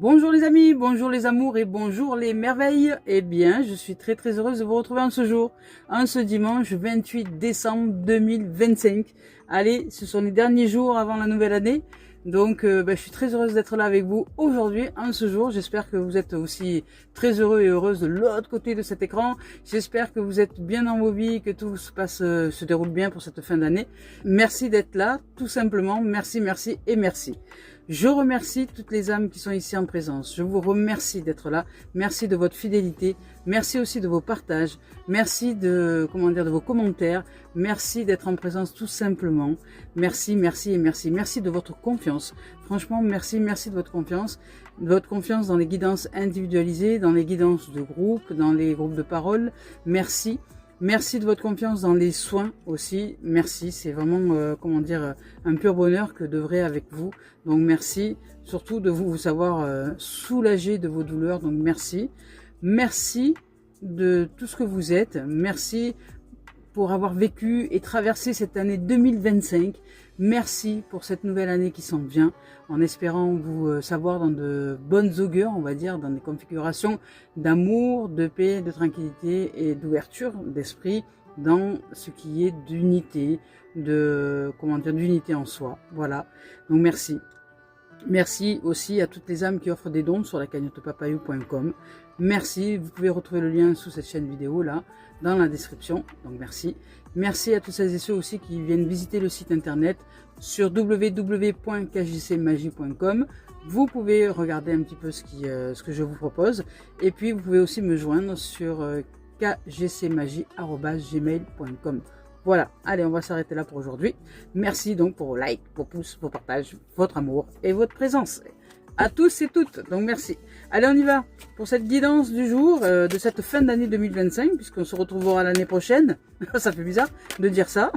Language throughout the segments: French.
Bonjour les amis, bonjour les amours et bonjour les merveilles. Eh bien, je suis très heureuse de vous retrouver en ce jour, en ce dimanche 28 décembre 2025. Allez, ce sont les derniers jours avant la nouvelle année. Donc, je suis très heureuse d'être là avec vous aujourd'hui, en ce jour. J'espère que vous êtes aussi très heureux et heureuse de l'autre côté de cet écran. J'espère que vous êtes bien dans vos vies, que tout se déroule bien pour cette fin d'année. Merci d'être là, tout simplement. Merci, merci et merci. Je remercie toutes les âmes qui sont ici en présence. Je vous remercie d'être là. Merci de votre fidélité. Merci aussi de vos partages. Merci de vos commentaires. Merci d'être en présence tout simplement. Merci, merci et merci. Merci de votre confiance. Franchement, merci de votre confiance. De votre confiance dans les guidances individualisées, dans les guidances de groupe, dans les groupes de parole. Merci. Merci de votre confiance dans les soins aussi. Merci, c'est vraiment, un pur bonheur que d'œuvrer avec vous. Donc merci, surtout de vous savoir soulager de vos douleurs. Donc merci. Merci de tout ce que vous êtes. Merci pour avoir vécu et traversé cette année 2025. Merci pour cette nouvelle année qui s'en vient, en espérant vous savoir dans de bonnes augures, on va dire, dans des configurations d'amour, de paix, de tranquillité et d'ouverture d'esprit dans ce qui est d'unité, d'unité en soi. Voilà. Donc merci. Merci aussi à toutes les âmes qui offrent des dons sur la cagnottepapayou.com. Merci, vous pouvez retrouver le lien sous cette chaîne vidéo là, dans la description, donc merci. Merci à tous celles et ceux aussi qui viennent visiter le site internet sur www.kjcmagie.com. Vous pouvez regarder un petit peu ce que je vous propose, et puis vous pouvez aussi me joindre sur kjcmagie@gmail.com. Voilà, allez, on va s'arrêter là pour aujourd'hui. Merci donc pour vos likes, vos pouces, vos partages, votre amour et votre présence. À tous et toutes, donc merci. Allez, on y va pour cette guidance du jour, de cette fin d'année 2025, puisqu'on se retrouvera l'année prochaine. Ça fait bizarre de dire ça.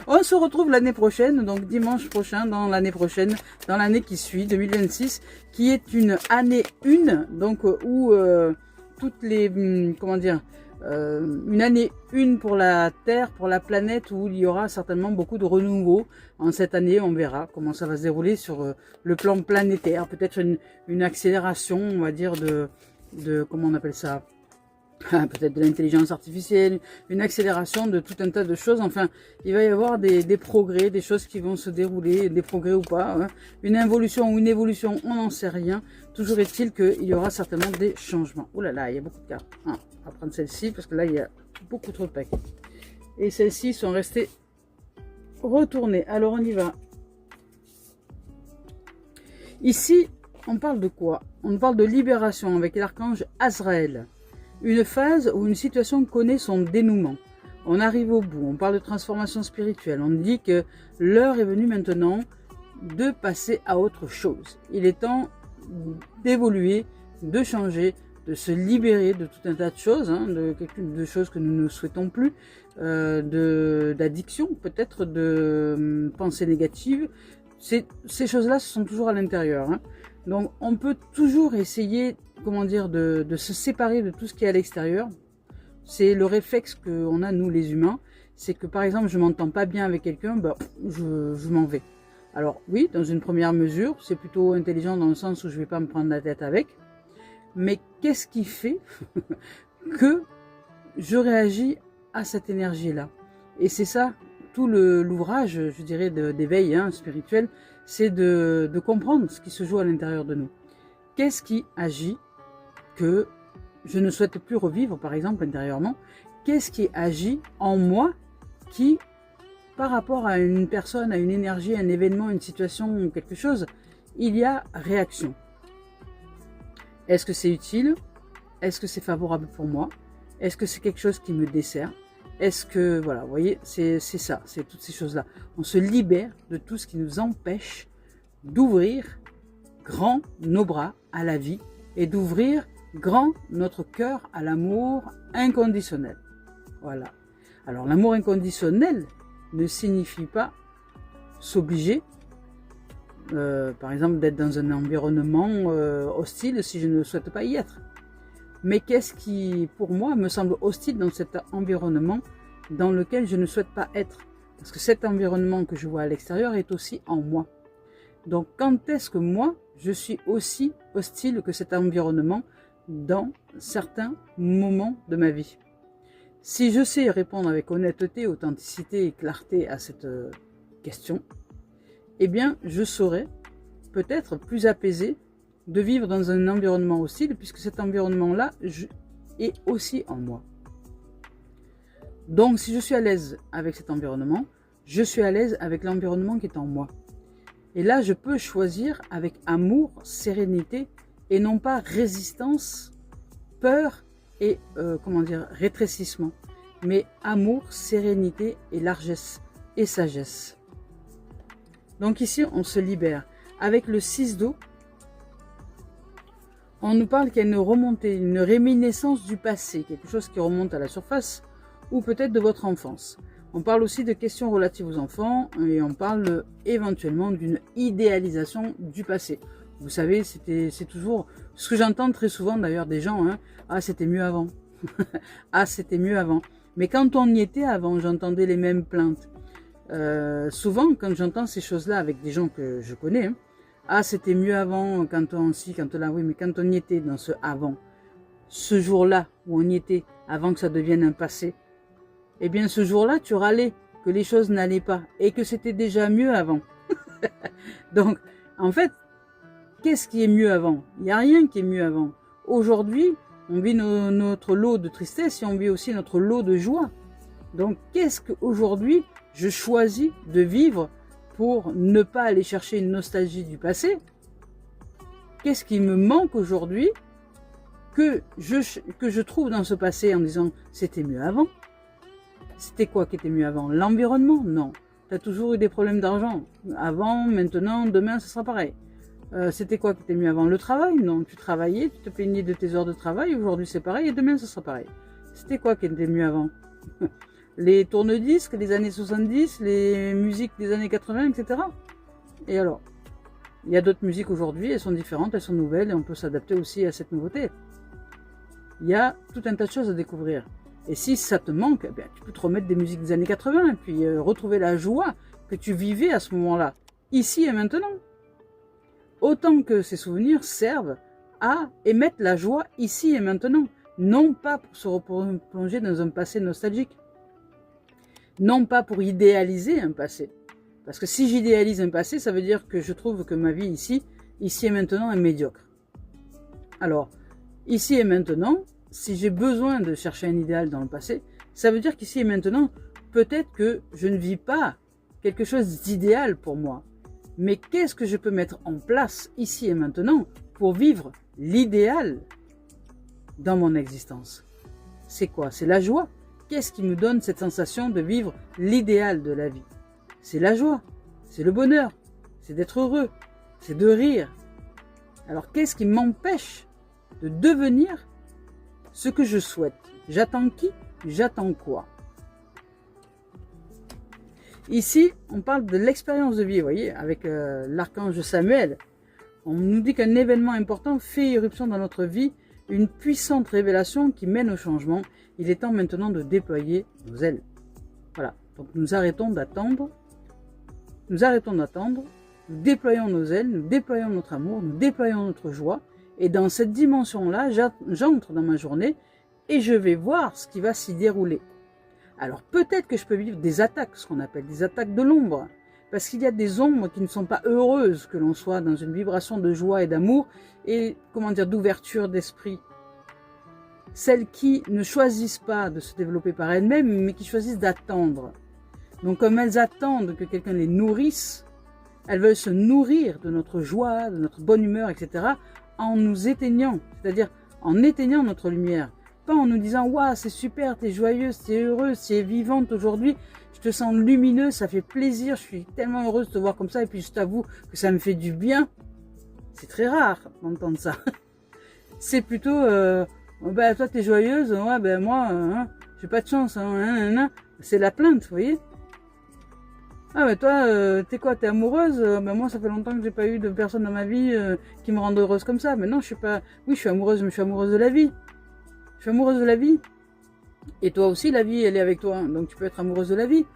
On se retrouve l'année prochaine, donc dimanche prochain, dans l'année prochaine, dans l'année qui suit, 2026, qui est une année 1, donc où toutes les, une année 1 pour la Terre, pour la planète, où il y aura certainement beaucoup de renouveau. En cette année, on verra comment ça va se dérouler sur le plan planétaire. Peut-être une accélération, on va dire, comment on appelle ça, peut-être de l'intelligence artificielle, une accélération de tout un tas de choses. Enfin, il va y avoir des progrès, des choses qui vont se dérouler, des progrès ou pas, hein. Une involution ou une évolution, on n'en sait rien. Toujours est-il qu'il y aura certainement des changements. Oh là là, il y a beaucoup de cartes. Ah, on va prendre celle-ci parce que là, il y a beaucoup trop de paquets. Et celles-ci sont restées retournées. Alors, on y va. Ici, on parle de quoi? On parle de libération avec l'archange Azraël. Une phase où une situation connaît son dénouement. On arrive au bout, on parle de transformation spirituelle. On dit que l'heure est venue maintenant de passer à autre chose. Il est temps d'évoluer, de changer, de se libérer de tout un tas de choses, hein, de choses que nous ne souhaitons plus, d'addiction, peut-être de pensées négatives. Ces choses-là, ce sont toujours à l'intérieur, hein. Donc, on peut toujours essayer, de se séparer de tout ce qui est à l'extérieur. C'est le réflexe qu'on a, nous, les humains. C'est que, par exemple, je m'entends pas bien avec quelqu'un, je m'en vais. Alors, oui, dans une première mesure, c'est plutôt intelligent dans le sens où je vais pas me prendre la tête avec. Mais qu'est-ce qui fait que je réagis à cette énergie-là? Et c'est ça, tout l'ouvrage, je dirais, d'éveil spirituel, c'est de comprendre ce qui se joue à l'intérieur de nous. Qu'est-ce qui agit que je ne souhaite plus revivre, par exemple, intérieurement? Qu'est-ce qui agit en moi qui, par rapport à une personne, à une énergie, un événement, une situation, quelque chose, il y a réaction? Est-ce que c'est utile? Est-ce que c'est favorable pour moi? Est-ce que c'est quelque chose qui me dessert? Est-ce que, voilà, vous voyez, c'est ça, c'est toutes ces choses-là. On se libère de tout ce qui nous empêche d'ouvrir grand nos bras à la vie et d'ouvrir grand notre cœur à l'amour inconditionnel. Voilà. Alors, l'amour inconditionnel ne signifie pas s'obliger, par exemple, d'être dans un environnement hostile si je ne souhaite pas y être. Mais qu'est-ce qui, pour moi, me semble hostile dans cet environnement dans lequel je ne souhaite pas être? Parce que cet environnement que je vois à l'extérieur est aussi en moi. Donc quand est-ce que moi, je suis aussi hostile que cet environnement dans certains moments de ma vie? Si je sais répondre avec honnêteté, authenticité et clarté à cette question, eh bien, je serai peut-être plus apaisé de vivre dans un environnement hostile, puisque cet environnement-là est aussi en moi. Donc, si je suis à l'aise avec cet environnement, je suis à l'aise avec l'environnement qui est en moi. Et là, je peux choisir avec amour, sérénité, et non pas résistance, peur et rétrécissement. Mais amour, sérénité et largesse et sagesse. Donc ici, on se libère. Avec le 6 d'eau, on nous parle qu'il y a une remontée, une réminiscence du passé, quelque chose qui remonte à la surface, ou peut-être de votre enfance. On parle aussi de questions relatives aux enfants, et on parle éventuellement d'une idéalisation du passé. Vous savez, c'est toujours ce que j'entends très souvent d'ailleurs des gens, hein, ah c'était mieux avant, ah c'était mieux avant. Mais quand on y était avant, j'entendais les mêmes plaintes. Souvent, quand j'entends ces choses-là avec des gens que je connais, hein, ah c'était mieux avant, quand on là, oui, mais quand on y était dans ce avant, ce jour-là où on y était, avant que ça devienne un passé, eh bien ce jour-là, tu râlais que les choses n'allaient pas et que c'était déjà mieux avant. Donc, en fait, qu'est-ce qui est mieux avant? Il n'y a rien qui est mieux avant. Aujourd'hui, on vit notre lot de tristesse et on vit aussi notre lot de joie. Donc, qu'est-ce qu'aujourd'hui, je choisis de vivre pour ne pas aller chercher une nostalgie du passé? Qu'est-ce qui me manque aujourd'hui que je trouve dans ce passé en disant « c'était mieux avant ». C'était quoi qui était mieux avant? L'environnement? Non. Tu as toujours eu des problèmes d'argent. Avant, maintenant, demain, ce sera pareil. C'était quoi qui était mieux avant? Le travail? Non. Tu travaillais, tu te plaignais de tes heures de travail. Aujourd'hui, c'est pareil et demain, ce sera pareil. C'était quoi qui était mieux avant? Les tourne-disques, les années 70, les musiques des années 80, etc. Et alors? Il y a d'autres musiques aujourd'hui, elles sont différentes, elles sont nouvelles et on peut s'adapter aussi à cette nouveauté. Il y a tout un tas de choses à découvrir. Et si ça te manque, eh bien, tu peux te remettre des musiques des années 80 et puis retrouver la joie que tu vivais à ce moment-là, ici et maintenant. Autant que ces souvenirs servent à émettre la joie ici et maintenant, non pas pour se replonger dans un passé nostalgique, non pas pour idéaliser un passé. Parce que si j'idéalise un passé, ça veut dire que je trouve que ma vie ici et maintenant est médiocre. Alors, ici et maintenant, si j'ai besoin de chercher un idéal dans le passé, ça veut dire qu'ici et maintenant, peut-être que je ne vis pas quelque chose d'idéal pour moi. Mais qu'est-ce que je peux mettre en place ici et maintenant pour vivre l'idéal dans mon existence? C'est quoi? C'est la joie. Qu'est-ce qui me donne cette sensation de vivre l'idéal de la vie? C'est la joie, c'est le bonheur, c'est d'être heureux, c'est de rire. Alors qu'est-ce qui m'empêche de devenir ce que je souhaite? J'attends qui? J'attends quoi? Ici, on parle de l'expérience de vie, vous voyez, avec l'archange Samuel. On nous dit qu'un événement important fait irruption dans notre vie, une puissante révélation qui mène au changement. Il est temps maintenant de déployer nos ailes. Voilà, donc nous arrêtons d'attendre. Nous déployons nos ailes, nous déployons notre amour, nous déployons notre joie. Et dans cette dimension-là, j'entre dans ma journée et je vais voir ce qui va s'y dérouler. Alors peut-être que je peux vivre des attaques, ce qu'on appelle des attaques de l'ombre. Parce qu'il y a des ombres qui ne sont pas heureuses que l'on soit dans une vibration de joie et d'amour et, d'ouverture d'esprit. Celles qui ne choisissent pas de se développer par elles-mêmes, mais qui choisissent d'attendre. Donc comme elles attendent que quelqu'un les nourrisse, elles veulent se nourrir de notre joie, de notre bonne humeur, etc. en nous éteignant, c'est-à-dire en éteignant notre lumière. Pas en nous disant « Waouh, c'est super, t'es joyeuse, t'es heureuse, t'es vivante aujourd'hui, je te sens lumineuse, ça fait plaisir, je suis tellement heureuse de te voir comme ça, et puis je t'avoue que ça me fait du bien. » C'est très rare d'entendre ça. C'est plutôt bah, toi t'es joyeuse, ouais, ben moi, j'ai pas de chance, c'est la plainte, vous voyez. Ah mais toi, t'es quoi, t'es amoureuse? Ben moi ça fait longtemps que j'ai pas eu de personne dans ma vie qui me rende heureuse comme ça. Mais non, je suis pas. Oui, je suis amoureuse, mais je suis amoureuse de la vie. Je suis amoureuse de la vie. Et toi aussi, la vie, elle est avec toi. Donc tu peux être amoureuse de la vie.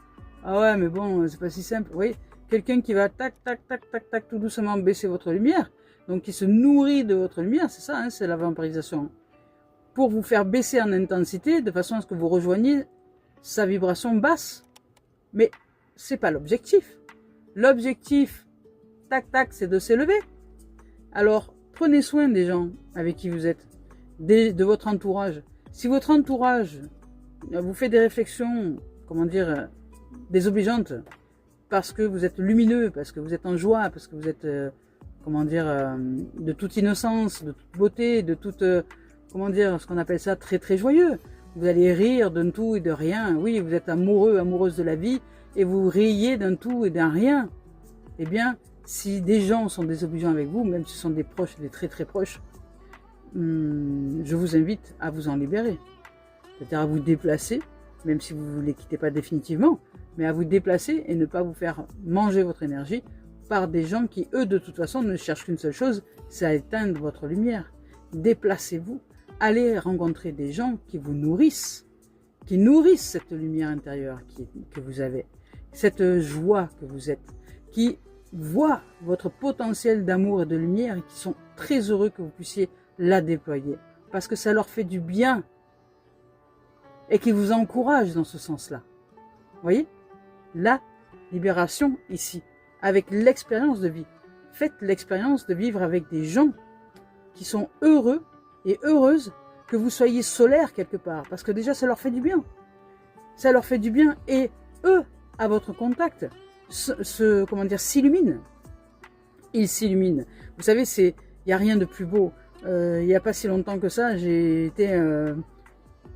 Ah ouais, mais bon, c'est pas si simple. Oui. quelqu'un qui va tac, tac, tac, tac, tac, tout doucement baisser votre lumière, donc qui se nourrit de votre lumière, c'est ça, hein, c'est la vampirisation, pour vous faire baisser en intensité, de façon à ce que vous rejoigniez sa vibration basse. Mais c'est pas l'objectif. L'objectif, tac, tac, c'est de s'élever. Alors, prenez soin des gens avec qui vous êtes, de votre entourage. Si votre entourage vous fait des réflexions, comment dire, désobligeantes, parce que vous êtes lumineux, parce que vous êtes en joie, parce que vous êtes, comment dire, de toute innocence, de toute beauté, de toute, comment dire, ce qu'on appelle ça, très très joyeux. Vous allez rire d'un tout et de rien. Oui, vous êtes amoureux, amoureuse de la vie, et vous riez d'un tout et d'un rien. Eh bien, si des gens sont désobligeants avec vous, même si ce sont des proches, des très très proches, je vous invite à vous en libérer. C'est-à-dire à vous déplacer, même si vous ne les quittez pas définitivement, mais à vous déplacer et ne pas vous faire manger votre énergie par des gens qui, eux, de toute façon, ne cherchent qu'une seule chose, c'est à éteindre votre lumière. Déplacez-vous, allez rencontrer des gens qui vous nourrissent cette lumière intérieure que vous avez, cette joie que vous êtes, qui voient votre potentiel d'amour et de lumière et qui sont très heureux que vous puissiez la déployer, parce que ça leur fait du bien et qui vous encouragent dans ce sens-là. Vous voyez? La libération ici, avec l'expérience de vie. Faites l'expérience de vivre avec des gens qui sont heureux et heureuses que vous soyez solaire quelque part, parce que déjà ça leur fait du bien. Ça leur fait du bien et eux, à votre contact, comment dire, s'illuminent. Ils s'illuminent. Vous savez, il n'y a rien de plus beau. Il n'y a pas si longtemps que ça, j'ai été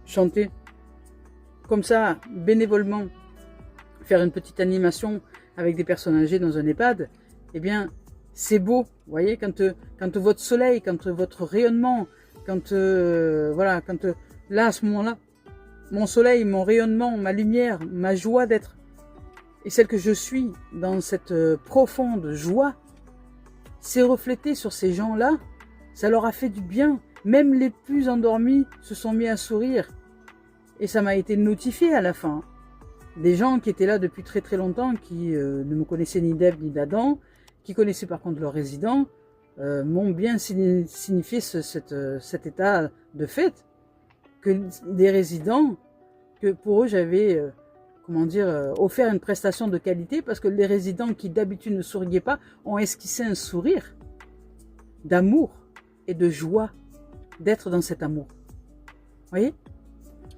chanter comme ça, bénévolement, faire une petite animation avec des personnes âgées dans un EHPAD. Eh bien, c'est beau, vous voyez, quand votre soleil, quand votre rayonnement, voilà, là, à ce moment-là, mon soleil, mon rayonnement, ma lumière, ma joie d'être, et celle que je suis dans cette profonde joie, s'est reflétée sur ces gens-là, ça leur a fait du bien. Même les plus endormis se sont mis à sourire. Et ça m'a été notifié à la fin. Des gens qui étaient là depuis très très longtemps, qui ne me connaissaient ni d'Ève ni d'Adam, qui connaissaient par contre leurs résidents, m'ont bien signifié cet état de fait, que des résidents, que pour eux j'avais, comment dire, offert une prestation de qualité, parce que les résidents qui d'habitude ne souriaient pas ont esquissé un sourire d'amour et de joie d'être dans cet amour. Vous voyez?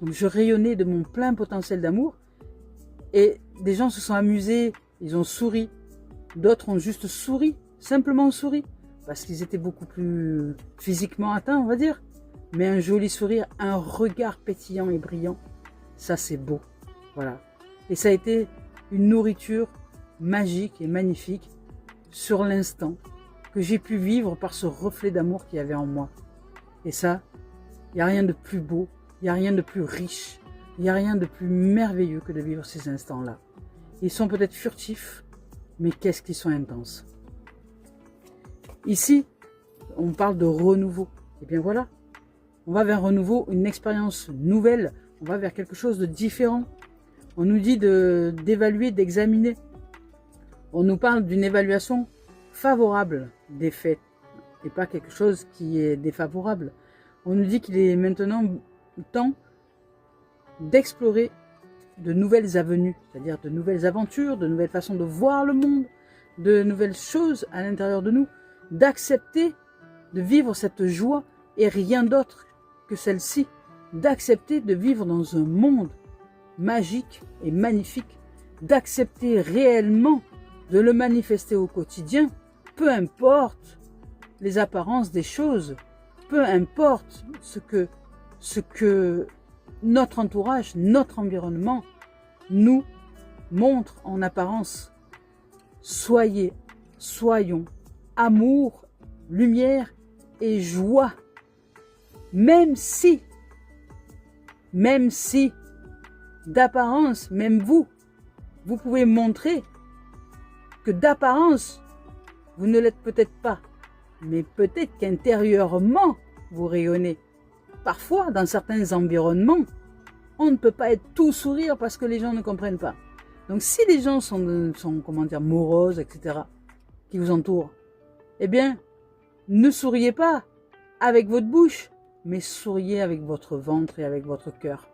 Donc je rayonnais de mon plein potentiel d'amour et des gens se sont amusés, ils ont souri. D'autres ont juste souri, simplement souri, parce qu'ils étaient beaucoup plus physiquement atteints, on va dire. Mais un joli sourire, un regard pétillant et brillant, ça c'est beau. Voilà. Et ça a été une nourriture magique et magnifique sur l'instant que j'ai pu vivre par ce reflet d'amour qu'il y avait en moi. Et ça, il n'y a rien de plus beau, il n'y a rien de plus riche, il n'y a rien de plus merveilleux que de vivre ces instants-là. Ils sont peut-être furtifs, mais qu'est-ce qu'ils sont intenses. Ici, on parle de renouveau. Et bien voilà, on va vers un renouveau, une expérience nouvelle, on va vers quelque chose de différent. On nous dit d'évaluer, d'examiner. On nous parle d'une évaluation favorable des faits et pas quelque chose qui est défavorable. On nous dit qu'il est maintenant temps d'explorer de nouvelles avenues, c'est-à-dire de nouvelles aventures, de nouvelles façons de voir le monde, de nouvelles choses à l'intérieur de nous, d'accepter de vivre cette joie et rien d'autre que celle-ci, d'accepter de vivre dans un monde magique et magnifique, d'accepter réellement de le manifester au quotidien, peu importe les apparences des choses, peu importe ce que notre entourage, notre environnement nous montre en apparence. Soyons amour, lumière et joie, même si d'apparence, même vous pouvez montrer que d'apparence, vous ne l'êtes peut-être pas, mais peut-être qu'intérieurement, vous rayonnez. Parfois, dans certains environnements, on ne peut pas être tout sourire parce que les gens ne comprennent pas. Donc si les gens sont comment dire, moroses, etc., qui vous entourent, eh bien, ne souriez pas avec votre bouche, mais souriez avec votre ventre et avec votre cœur.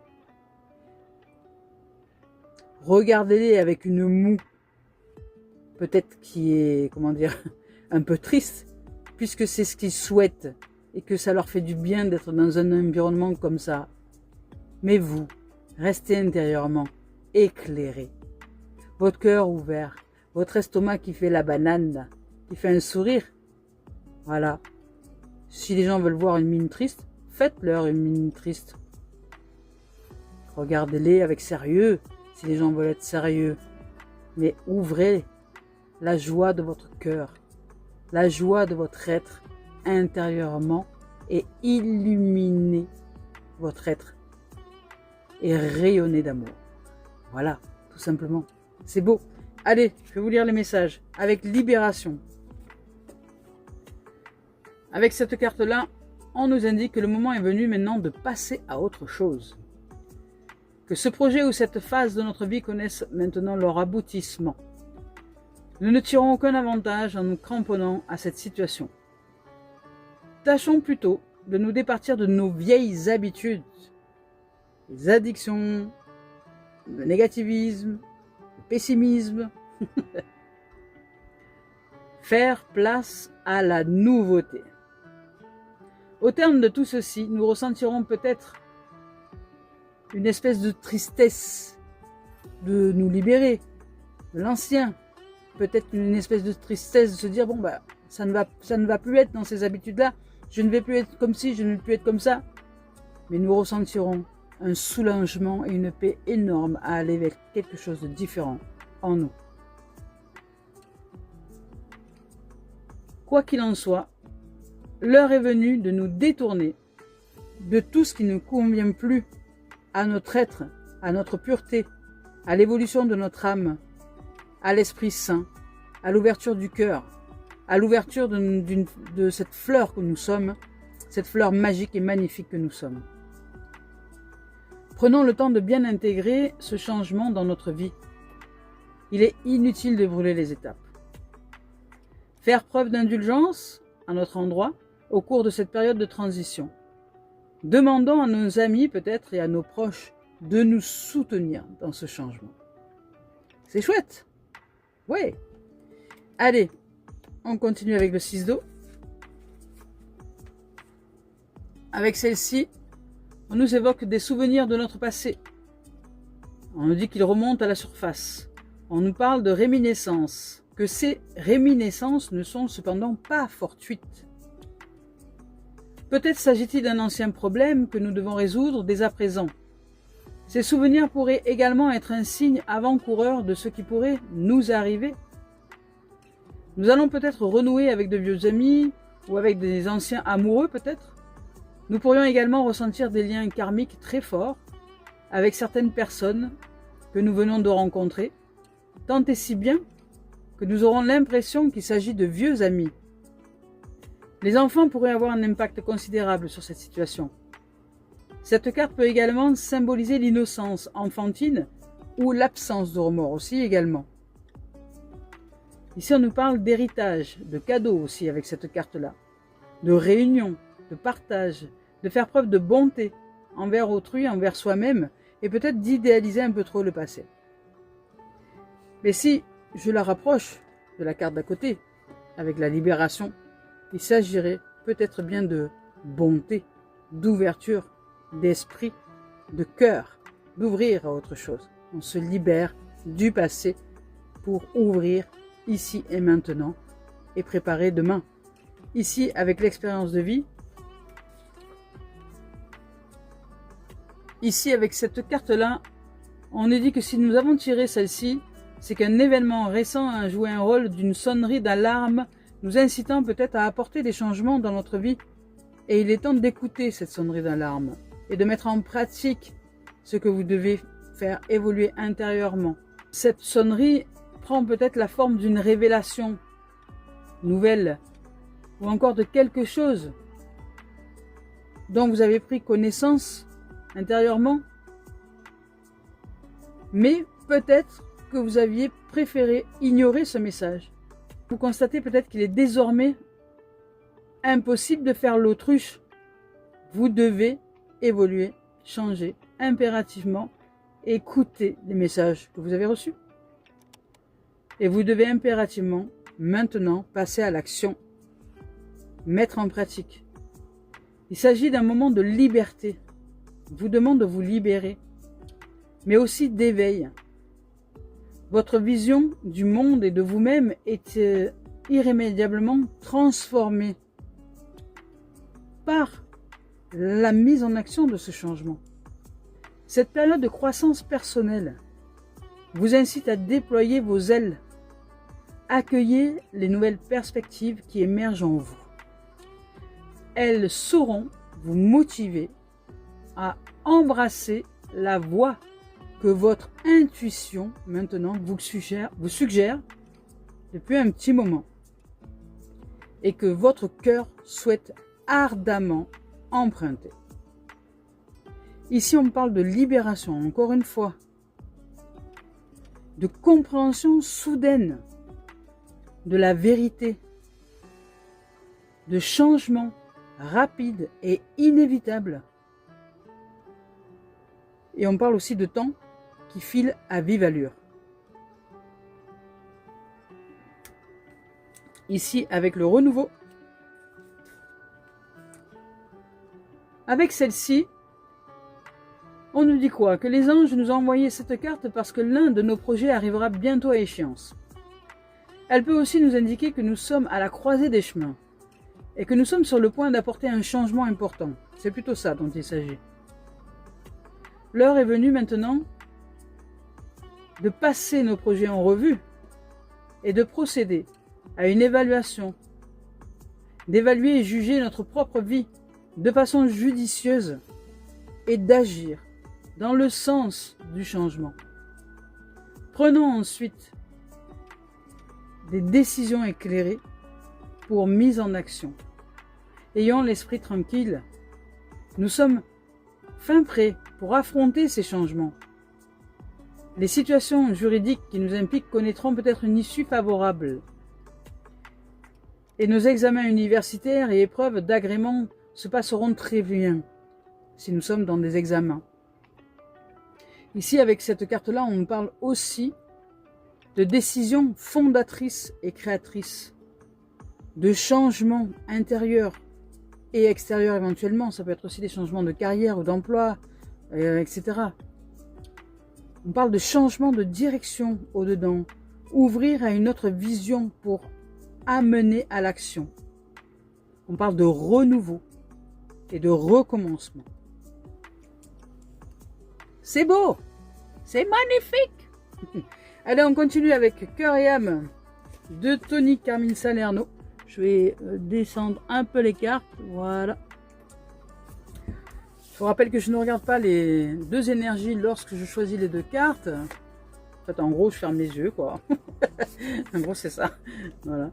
Regardez-les avec une moue, peut-être qui est, comment dire, un peu triste, puisque c'est ce qu'ils souhaitent et que ça leur fait du bien d'être dans un environnement comme ça. Mais vous, restez intérieurement éclairé, votre cœur ouvert, votre estomac qui fait la banane, qui fait un sourire. Voilà. Si les gens veulent voir une mine triste, faites-leur une mine triste. Regardez-les avec sérieux, si les gens veulent être sérieux. Mais ouvrez la joie de votre cœur, la joie de votre être intérieurement et illuminez votre être et rayonnez d'amour. Voilà, tout simplement. C'est beau. Allez, je vais vous lire les messages avec libération. Avec cette carte-là, on nous indique que le moment est venu maintenant de passer à autre chose. Que ce projet ou cette phase de notre vie connaisse maintenant leur aboutissement. Nous ne tirons aucun avantage en nous cramponnant à cette situation. Tâchons plutôt de nous départir de nos vieilles habitudes, les addictions, le négativisme, le pessimisme. Faire place à la nouveauté. Au terme de tout ceci, nous ressentirons peut-être une espèce de tristesse de nous libérer de l'ancien. Peut-être une espèce de tristesse de se dire, bon, bah, ça ne va plus être dans ces habitudes-là. Je ne vais plus être comme ci, je ne vais plus être comme ça. Mais nous ressentirons un soulagement et une paix énorme à aller vers quelque chose de différent en nous. Quoi qu'il en soit, l'heure est venue de nous détourner de tout ce qui ne convient plus à notre être, à notre pureté, à l'évolution de notre âme, à l'Esprit Saint, à l'ouverture du cœur, à l'ouverture de cette fleur que nous sommes, cette fleur magique et magnifique que nous sommes. Prenons le temps de bien intégrer ce changement dans notre vie. Il est inutile de brûler les étapes. Faire preuve d'indulgence à notre endroit au cours de cette période de transition. Demandons à nos amis peut-être et à nos proches de nous soutenir dans ce changement. C'est chouette. Ouais. Allez, on continue avec le 6 d'eau. Avec celle-ci, on nous évoque des souvenirs de notre passé. On nous dit qu'ils remontent à la surface. On nous parle de réminiscences, que ces réminiscences ne sont cependant pas fortuites. Peut-être s'agit-il d'un ancien problème que nous devons résoudre dès à présent. Ces souvenirs pourraient également être un signe avant-coureur de ce qui pourrait nous arriver. Nous allons peut-être renouer avec de vieux amis ou avec des anciens amoureux peut-être. Nous pourrions également ressentir des liens karmiques très forts avec certaines personnes que nous venons de rencontrer, tant et si bien que nous aurons l'impression qu'il s'agit de vieux amis. Les enfants pourraient avoir un impact considérable sur cette situation. Cette carte peut également symboliser l'innocence enfantine ou l'absence de remords aussi également. Ici on nous parle d'héritage, de cadeaux aussi avec cette carte-là, de réunion, de partage, de faire preuve de bonté envers autrui, envers soi-même et peut-être d'idéaliser un peu trop le passé. Mais si je la rapproche de la carte d'à côté, avec la libération, il s'agirait peut-être bien de bonté, d'ouverture, d'esprit, de cœur, d'ouvrir à autre chose. On se libère du passé pour ouvrir ici et maintenant et préparer demain. Ici, avec l'expérience de vie, ici avec cette carte-là, on nous dit que si nous avons tiré celle-ci, c'est qu'un événement récent a joué un rôle d'une sonnerie d'alarme nous incitant peut-être à apporter des changements dans notre vie. Et il est temps d'écouter cette sonnerie d'alarme et de mettre en pratique ce que vous devez faire évoluer intérieurement. Cette sonnerie prend peut-être la forme d'une révélation nouvelle ou encore de quelque chose dont vous avez pris connaissance intérieurement. Mais peut-être que vous aviez préféré ignorer ce message. Vous constatez peut-être qu'il est désormais impossible de faire l'autruche. Vous devez évoluer, changer, impérativement, écouter les messages que vous avez reçus. Et vous devez impérativement, maintenant, passer à l'action, mettre en pratique. Il s'agit d'un moment de liberté. Il vous demande de vous libérer, mais aussi d'éveil. Votre vision du monde et de vous-même est irrémédiablement transformée par la mise en action de ce changement. Cette période de croissance personnelle vous incite à déployer vos ailes. Accueillez les nouvelles perspectives qui émergent en vous. Elles sauront vous motiver à embrasser la voie que votre intuition maintenant vous suggère depuis un petit moment et que votre cœur souhaite ardemment emprunter. Ici, on parle de libération, encore une fois, de compréhension soudaine de la vérité, de changement rapide et inévitable. Et on parle aussi de temps qui file à vive allure. Ici, avec le renouveau. Avec celle-ci, on nous dit quoi? Que les anges nous ont envoyé cette carte parce que l'un de nos projets arrivera bientôt à échéance. Elle peut aussi nous indiquer que nous sommes à la croisée des chemins et que nous sommes sur le point d'apporter un changement important. C'est plutôt ça dont il s'agit. L'heure est venue maintenant de passer nos projets en revue et de procéder à une évaluation, d'évaluer et juger notre propre vie de façon judicieuse et d'agir dans le sens du changement. Prenons ensuite des décisions éclairées pour mise en action. Ayons l'esprit tranquille. Nous sommes fin prêts pour affronter ces changements. Les situations juridiques qui nous impliquent connaîtront peut-être une issue favorable. Et nos examens universitaires et épreuves d'agrément se passeront très bien si nous sommes dans des examens. Ici, avec cette carte-là, on parle aussi de décisions fondatrices et créatrices, de changements intérieurs et extérieurs éventuellement. Ça peut être aussi des changements de carrière ou d'emploi, etc. On parle de changement de direction au-dedans, ouvrir à une autre vision pour amener à l'action. On parle de renouveau et de recommencement. C'est beau, c'est magnifique. Allez, on continue avec Cœur et âme de Tony Carmine Salerno. Je vais descendre un peu les cartes, voilà. Je vous rappelle que je ne regarde pas les deux énergies lorsque je choisis les deux cartes. En fait, en gros, je ferme les yeux, quoi. En gros, c'est ça. Voilà.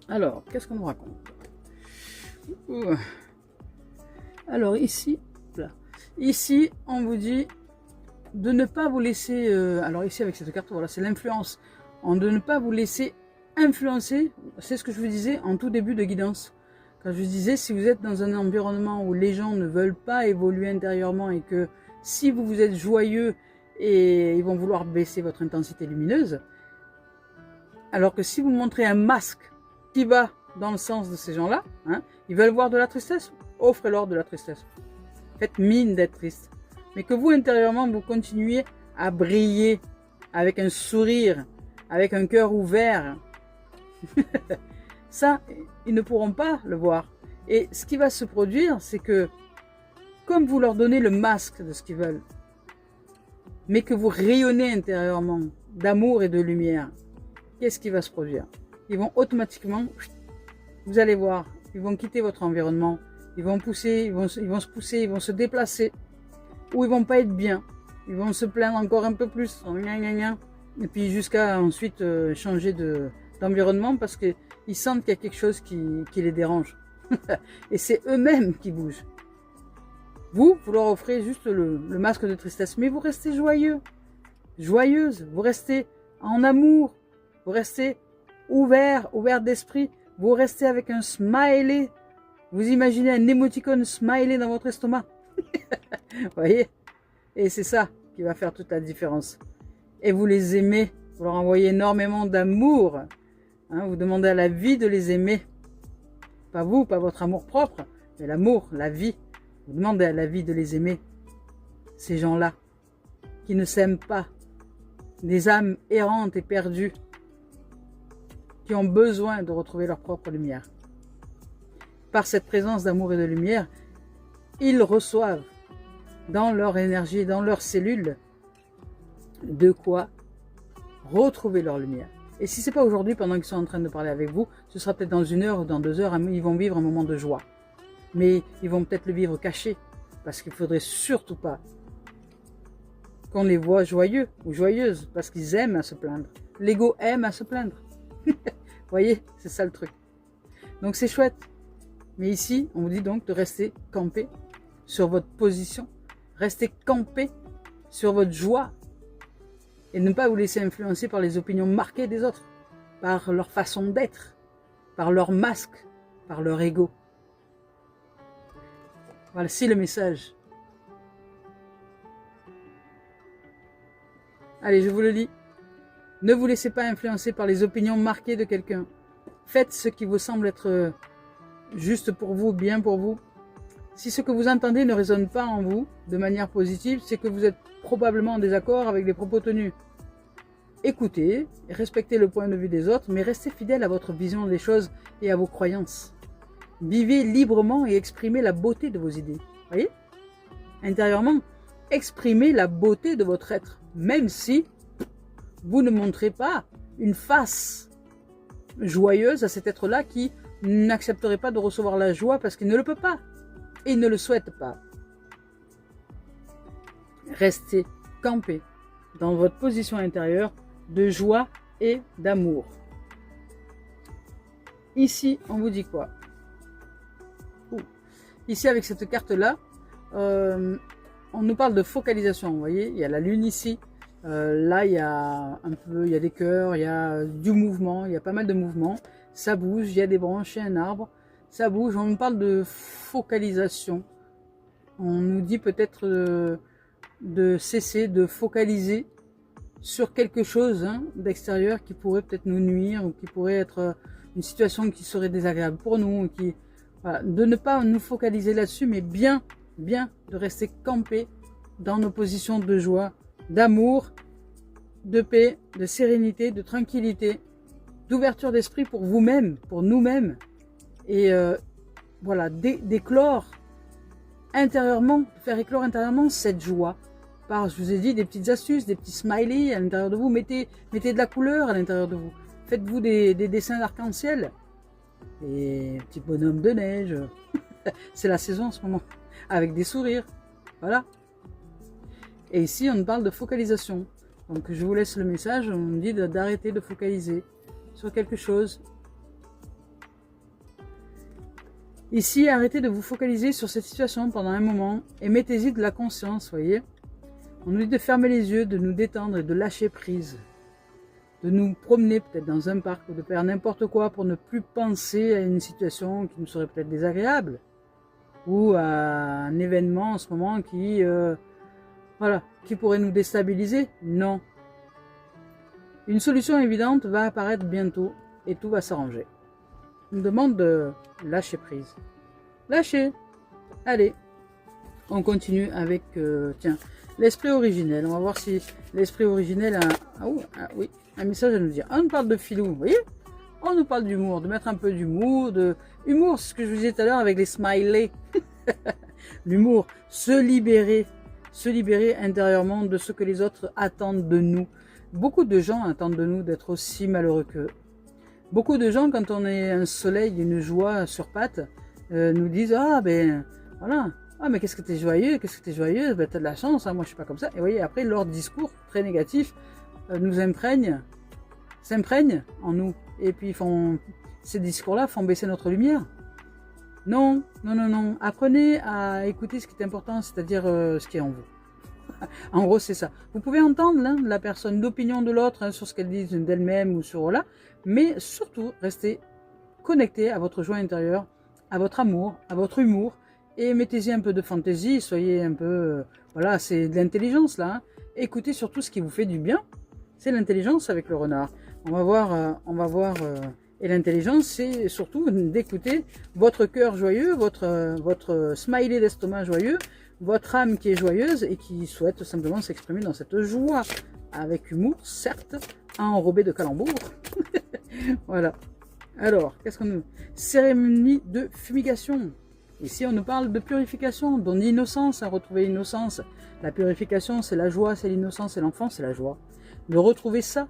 Alors, qu'est-ce qu'on nous raconte? Alors, ici, là. Ici, on vous dit de ne pas vous laisser... alors ici, avec cette carte, voilà, c'est l'influence. De ne pas vous laisser influencer, c'est ce que je vous disais en tout début de guidance. Quand je vous disais, si vous êtes dans un environnement où les gens ne veulent pas évoluer intérieurement et que si vous êtes joyeux et ils vont vouloir baisser votre intensité lumineuse, alors que si vous montrez un masque qui va dans le sens de ces gens-là, hein, ils veulent voir de la tristesse, offrez-leur de la tristesse. Faites mine d'être triste. Mais que vous, intérieurement, vous continuez à briller avec un sourire, avec un cœur ouvert. Ça, ils ne pourront pas le voir. Et ce qui va se produire, c'est que, comme vous leur donnez le masque de ce qu'ils veulent, mais que vous rayonnez intérieurement d'amour et de lumière, qu'est-ce qui va se produire? Ils vont automatiquement, vous allez voir, ils vont quitter votre environnement, ils vont pousser, ils vont se pousser, ils vont se déplacer, ou ils vont pas être bien, ils vont se plaindre encore un peu plus, et puis jusqu'à ensuite changer d'environnement parce qu'ils sentent qu'il y a quelque chose qui les dérange. Et c'est eux-mêmes qui bougent. Vous leur offrez juste le masque de tristesse, mais vous restez joyeux, joyeuse, vous restez en amour, vous restez ouvert d'esprit, vous restez avec un smiley, vous imaginez un émoticône smiley dans votre estomac. Vous voyez? Et c'est ça qui va faire toute la différence. Et vous les aimez, vous leur envoyez énormément d'amour. Hein, vous demandez à la vie de les aimer. Pas vous, pas votre amour propre, mais l'amour, la vie. Vous demandez à la vie de les aimer. Ces gens-là, qui ne s'aiment pas. Des âmes errantes et perdues, qui ont besoin de retrouver leur propre lumière. Par cette présence d'amour et de lumière, ils reçoivent dans leur énergie, dans leurs cellules, de quoi retrouver leur lumière. Et si ce n'est pas aujourd'hui, pendant qu'ils sont en train de parler avec vous, ce sera peut-être dans 1 heure ou dans 2 heures, ils vont vivre un moment de joie. Mais ils vont peut-être le vivre caché, parce qu'il ne faudrait surtout pas qu'on les voit joyeux ou joyeuses, parce qu'ils aiment à se plaindre. L'ego aime à se plaindre. Vous voyez, c'est ça le truc. Donc c'est chouette. Mais ici, on vous dit donc de rester campé sur votre position, rester campé sur votre joie et ne pas vous laisser influencer par les opinions marquées des autres, par leur façon d'être, par leur masque, par leur ego. Voilà, c'est le message. Allez, je vous le lis. Ne vous laissez pas influencer par les opinions marquées de quelqu'un. Faites ce qui vous semble être juste pour vous, bien pour vous. Si ce que vous entendez ne résonne pas en vous de manière positive, c'est que vous êtes probablement en désaccord avec les propos tenus. Écoutez et respectez le point de vue des autres, mais restez fidèle à votre vision des choses et à vos croyances. Vivez librement et exprimez la beauté de vos idées. Voyez ? Intérieurement, exprimez la beauté de votre être, même si vous ne montrez pas une face joyeuse à cet être-là qui n'accepterait pas de recevoir la joie parce qu'il ne le peut pas et il ne le souhaite pas. Restez campé dans votre position intérieure de joie et d'amour. Ici, on vous dit quoi ? Ici, avec cette carte-là, on nous parle de focalisation. Vous voyez, il y a la lune ici. Là, il y a des cœurs, il y a du mouvement, il y a pas mal de mouvements. Ça bouge, il y a des branches, il y a un arbre. Ça bouge, on nous parle de focalisation. On nous dit peut-être de cesser, de focaliser sur quelque chose d'extérieur qui pourrait peut-être nous nuire ou qui pourrait être une situation qui serait désagréable pour nous. Voilà, de ne pas nous focaliser là-dessus, mais bien de rester campé dans nos positions de joie, d'amour, de paix, de sérénité, de tranquillité, d'ouverture d'esprit pour vous-même, pour nous-mêmes. Et voilà, d'éclore intérieurement, faire éclore intérieurement cette joie. Je vous ai dit des petites astuces, des petits smileys à l'intérieur de vous. Mettez de la couleur à l'intérieur de vous. Faites-vous des dessins d'arc-en-ciel. Des petits bonhommes de neige. C'est la saison en ce moment. Avec des sourires. Voilà. Et ici, on parle de focalisation. Donc, je vous laisse le message. On me dit d'arrêter de focaliser sur quelque chose. Ici, arrêtez de vous focaliser sur cette situation pendant un moment et mettez-y de la conscience, voyez. On nous dit de fermer les yeux, de nous détendre et de lâcher prise. De nous promener peut-être dans un parc ou de faire n'importe quoi pour ne plus penser à une situation qui nous serait peut-être désagréable. Ou à un événement en ce moment qui pourrait nous déstabiliser. Non. Une solution évidente va apparaître bientôt et tout va s'arranger. On demande de lâcher prise. Lâchez. Allez. On continue avec, l'esprit originel. On va voir si l'esprit originel a oui, un message à nous dire. On parle de filou, vous voyez ? On nous parle d'humour, de mettre un peu d'humour, humour, c'est ce que je vous disais tout à l'heure avec les smileys. L'humour, se libérer intérieurement de ce que les autres attendent de nous. Beaucoup de gens attendent de nous d'être aussi malheureux qu'eux. Beaucoup de gens, quand on est un soleil, une joie sur pattes, nous disent « Ah, ben, voilà, ah, mais qu'est-ce que t'es joyeux, ben, t'as de la chance, moi je suis pas comme ça. » Et vous voyez, après, leur discours très négatif nous s'imprègne en nous. Et puis, ces discours-là font baisser notre lumière. Non, non, non, non. Apprenez à écouter ce qui est important, c'est-à-dire ce qui est en vous. En gros, c'est ça. Vous pouvez entendre la personne, l'opinion de l'autre sur ce qu'elle dit d'elle-même ou sur voilà, mais surtout, restez connecté à votre joie intérieure, à votre amour, à votre humour, et mettez-y un peu de fantaisie, soyez un peu... voilà, c'est de l'intelligence là. Hein. Écoutez surtout ce qui vous fait du bien. C'est l'intelligence avec le renard. On va voir... et l'intelligence, c'est surtout d'écouter votre cœur joyeux, votre smiley d'estomac joyeux, votre âme qui est joyeuse et qui souhaite simplement s'exprimer dans cette joie, avec humour, certes, enrobé de calembours. Voilà. Alors, qu'est-ce qu'on nous... Cérémonie de fumigation. Ici, on nous parle de purification, donc d'innocence, hein, retrouver l'innocence. La purification, c'est la joie, c'est l'innocence, et l'enfance, c'est la joie. De retrouver ça.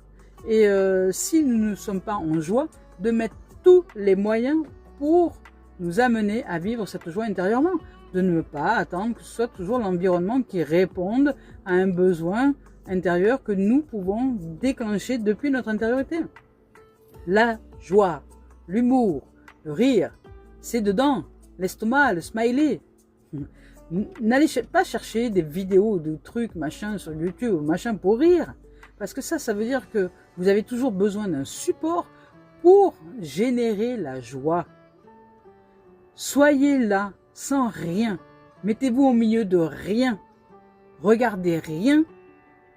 Et si nous ne sommes pas en joie, de mettre tous les moyens pour nous amener à vivre cette joie intérieurement. De ne pas attendre que ce soit toujours l'environnement qui réponde à un besoin intérieur que nous pouvons déclencher depuis notre intériorité. La joie, l'humour, le rire, c'est dedans, l'estomac, le smiley. N'allez pas chercher des vidéos de trucs, machin, sur YouTube, machin, pour rire. Parce que ça veut dire que vous avez toujours besoin d'un support pour générer la joie. Soyez là, sans rien. Mettez-vous au milieu de rien. Regardez rien,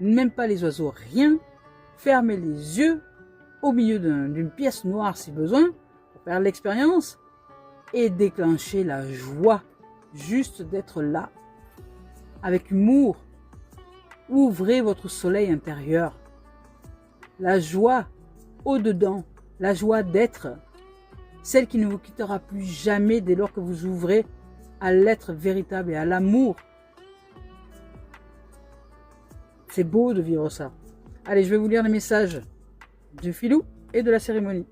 même pas les oiseaux, rien. Fermez les yeux au milieu d'une pièce noire si besoin, pour faire l'expérience, et déclencher la joie, juste d'être là, avec humour. Ouvrez votre soleil intérieur. La joie au-dedans, la joie d'être, celle qui ne vous quittera plus jamais dès lors que vous ouvrez à l'être véritable et à l'amour. C'est beau de vivre ça. Allez, je vais vous lire les messages du filou et de la cérémonie.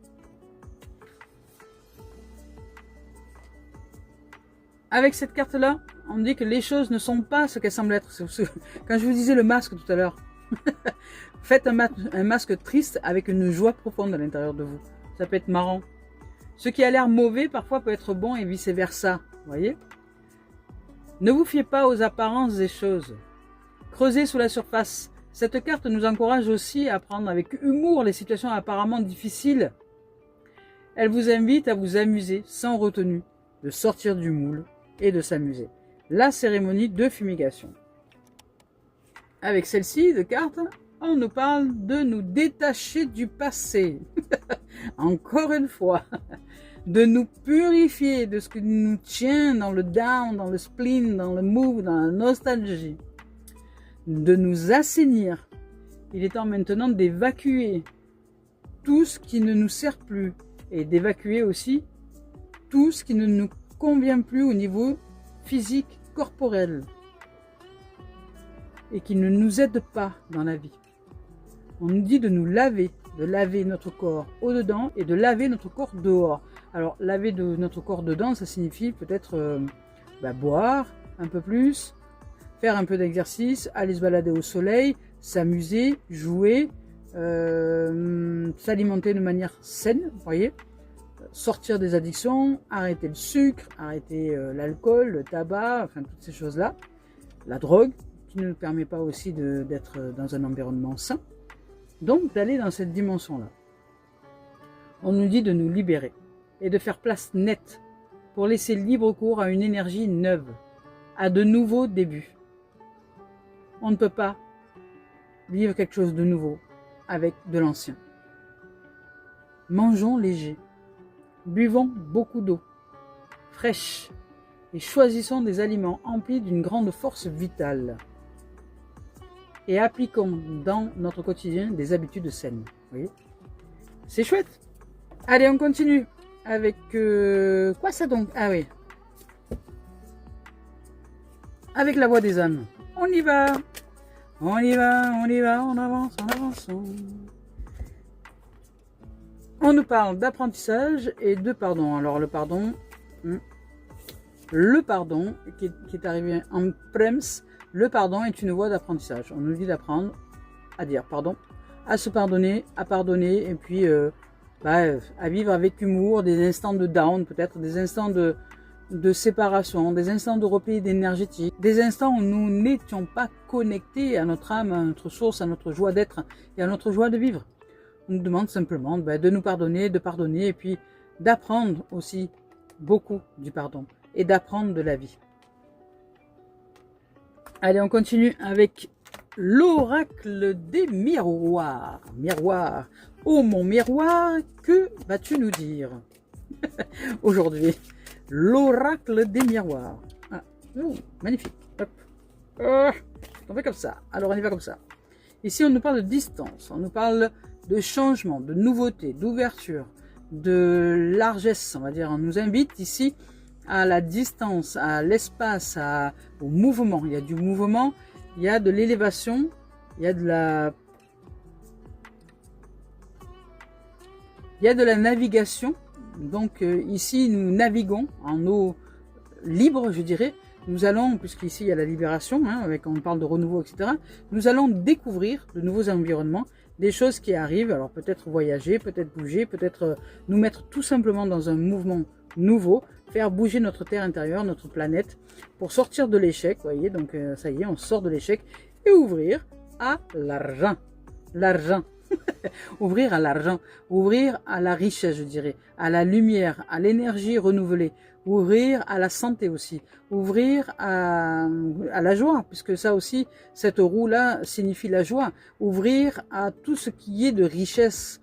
Avec cette carte-là, on dit que les choses ne sont pas ce qu'elles semblent être. Quand je vous disais le masque tout à l'heure, faites un masque triste avec une joie profonde à l'intérieur de vous. Ça peut être marrant. Ce qui a l'air mauvais, parfois peut être bon et vice-versa. Voyez ? Ne vous fiez pas aux apparences des choses. Creusez sous la surface. Cette carte nous encourage aussi à prendre avec humour les situations apparemment difficiles. Elle vous invite à vous amuser sans retenue, de sortir du moule et de s'amuser. La cérémonie de fumigation. Avec celle-ci de carte, on nous parle de nous détacher du passé. Encore une fois. De nous purifier de ce qui nous tient dans le down, dans le spleen, dans le move, dans la nostalgie. De nous assainir. Il est temps maintenant d'évacuer tout ce qui ne nous sert plus et d'évacuer aussi tout ce qui ne nous convient plus au niveau physique, corporel et qui ne nous aide pas dans la vie. On nous dit de nous laver, de laver notre corps au-dedans et de laver notre corps dehors. Alors, laver notre corps dedans, ça signifie peut-être boire un peu plus, faire un peu d'exercice, aller se balader au soleil, s'amuser, jouer, s'alimenter de manière saine, vous voyez, sortir des addictions, arrêter le sucre, arrêter l'alcool, le tabac, enfin toutes ces choses-là, la drogue, qui ne nous permet pas aussi d'être dans un environnement sain. Donc, d'aller dans cette dimension-là. On nous dit de nous libérer et de faire place nette pour laisser libre cours à une énergie neuve, à de nouveaux débuts. On ne peut pas vivre quelque chose de nouveau avec de l'ancien. Mangeons léger, buvons beaucoup d'eau fraîche et choisissons des aliments emplis d'une grande force vitale. Et appliquons dans notre quotidien des habitudes saines. Vous voyez ? C'est chouette. Allez, on continue avec... quoi ça donc ? Ah oui. Avec la voix des âmes. On y va. On y va, on y va, on avance, on avance. On nous parle d'apprentissage et de pardon. Alors le pardon qui est arrivé en prems. Le pardon est une voie d'apprentissage. On nous dit d'apprendre à dire pardon, à se pardonner, à pardonner, et puis à vivre avec humour des instants de down, peut-être des instants de de séparation, des instants de repli énergétique, des instants où nous n'étions pas connectés à notre âme, à notre source, à notre joie d'être et à notre joie de vivre. On nous demande simplement de nous pardonner, de pardonner et puis d'apprendre aussi beaucoup du pardon et d'apprendre de la vie. Allez, on continue avec l'oracle des miroirs. Miroir. Oh mon miroir, que vas-tu nous dire aujourd'hui? L'oracle des miroirs. Ah, magnifique. Hop. On fait comme ça. Alors on y va comme ça. Ici on nous parle de distance, on nous parle de changement, de nouveauté, d'ouverture, de largesse, on va dire. On nous invite ici à la distance, à l'espace, au mouvement. Il y a du mouvement, il y a de l'élévation, il y a de la navigation. Donc ici, nous naviguons en eau libre, je dirais. Nous allons, puisqu'ici il y a la libération, on parle de renouveau, etc. Nous allons découvrir de nouveaux environnements, des choses qui arrivent. Alors peut-être voyager, peut-être bouger, peut-être nous mettre tout simplement dans un mouvement nouveau, faire bouger notre terre intérieure, notre planète, pour sortir de l'échec, voyez, donc ça y est, on sort de l'échec, et ouvrir à l'argent. L'argent. Ouvrir à l'argent, ouvrir à la richesse, je dirais, à la lumière, à l'énergie renouvelée, ouvrir à la santé aussi, ouvrir à la joie, puisque ça aussi, cette roue-là signifie la joie, ouvrir à tout ce qui est de richesse,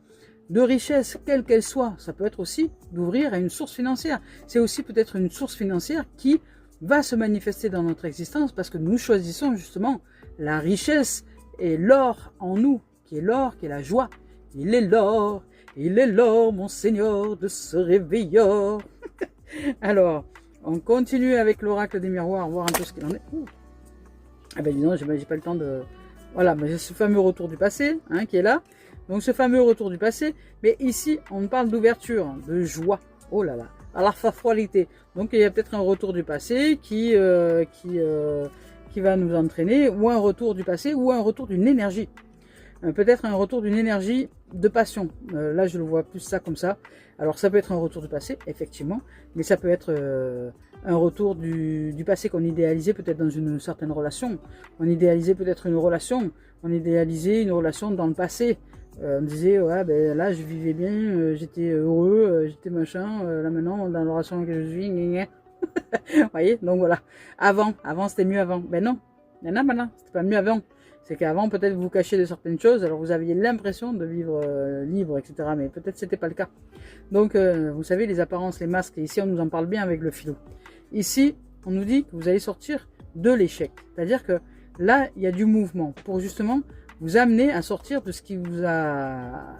quelle qu'elle soit. Ça peut être aussi d'ouvrir à une source financière. C'est aussi peut-être une source financière qui va se manifester dans notre existence parce que nous choisissons justement la richesse et l'or en nous, qui est l'or, qui est la joie. Il est l'or, mon Seigneur, de ce réveilleur. Alors, on continue avec l'oracle des miroirs, voir un peu ce qu'il en est. Ah ben dis donc, j'ai pas le temps de... Voilà, mais ce fameux retour du passé qui est là. Donc ce fameux retour du passé, mais ici on parle d'ouverture, de joie. Oh là là, à la fatalité. Donc il y a peut-être un retour du passé qui va nous entraîner, ou un retour du passé, ou un retour d'une énergie. Peut-être un retour d'une énergie de passion. Là je le vois plus ça comme ça. Alors ça peut être un retour du passé, effectivement, mais ça peut être un retour du passé qu'on idéalisait peut-être dans une certaine relation. On idéalisait peut-être une relation, on idéalisait une relation dans le passé. On disait, ouais, ben là je vivais bien, j'étais heureux, j'étais machin, là maintenant dans la relation dans laquelle je suis, vous voyez, donc voilà. Avant c'était mieux avant. Ben non, maintenant, c'était pas mieux avant. C'est qu'avant peut-être vous cachiez de certaines choses, alors vous aviez l'impression de vivre libre, etc. Mais peut-être c'était pas le cas. Donc vous savez, les apparences, les masques, et ici on nous en parle bien avec le philo. Ici, on nous dit que vous allez sortir de l'échec. C'est-à-dire que là, il y a du mouvement pour justement vous amener à sortir de ce qui vous a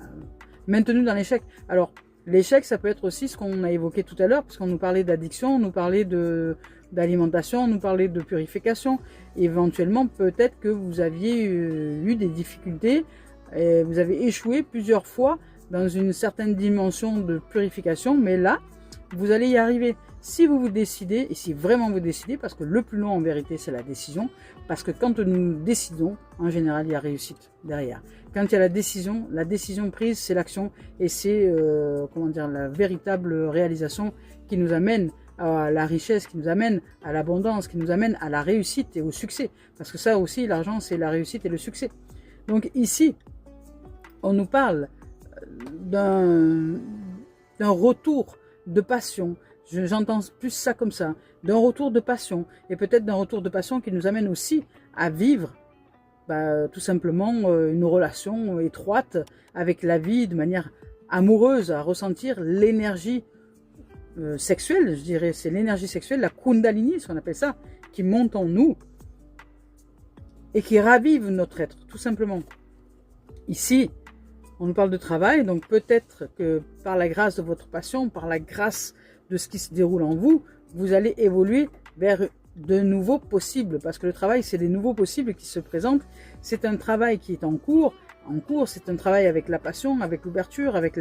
maintenu dans l'échec. Alors, l'échec, ça peut être aussi ce qu'on a évoqué tout à l'heure, puisqu'on nous parlait d'addiction, on nous parlait d'alimentation, on nous parlait de purification. Éventuellement, peut-être que vous aviez eu des difficultés, et vous avez échoué plusieurs fois dans une certaine dimension de purification, mais là, vous allez y arriver. Si vous vous décidez, et si vraiment vous décidez, parce que le plus long en vérité c'est la décision, parce que quand nous décidons, en général il y a réussite derrière. Quand il y a la décision prise c'est l'action, et c'est la véritable réalisation qui nous amène à la richesse, qui nous amène à l'abondance, qui nous amène à la réussite et au succès. Parce que ça aussi, l'argent c'est la réussite et le succès. Donc ici, on nous parle d'un retour de passion. J'entends plus ça comme ça, d'un retour de passion, et peut-être d'un retour de passion qui nous amène aussi à vivre tout simplement une relation étroite avec la vie de manière amoureuse, à ressentir l'énergie sexuelle, je dirais, c'est l'énergie sexuelle, la Kundalini, ce qu'on appelle ça, qui monte en nous et qui ravive notre être, tout simplement. Ici, on nous parle de travail, donc peut-être que par la grâce de votre passion, par la grâce de ce qui se déroule en vous, vous allez évoluer vers de nouveaux possibles, parce que le travail, c'est des nouveaux possibles qui se présentent. C'est un travail qui est en cours, c'est un travail avec la passion, avec l'ouverture, avec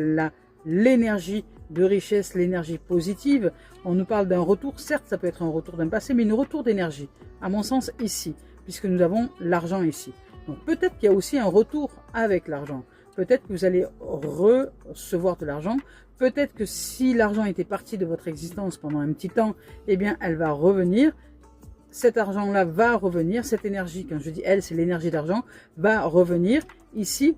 l'énergie de richesse, l'énergie positive. On nous parle d'un retour, certes ça peut être un retour d'un passé, mais un retour d'énergie, à mon sens ici, puisque nous avons l'argent ici. Donc peut-être qu'il y a aussi un retour avec l'argent. peut-être que vous allez recevoir de l'argent. Peut-être que si l'argent était parti de votre existence pendant un petit temps, eh bien, elle va revenir. Cet argent-là va revenir. Cette énergie, quand je dis elle, c'est l'énergie d'argent, va revenir ici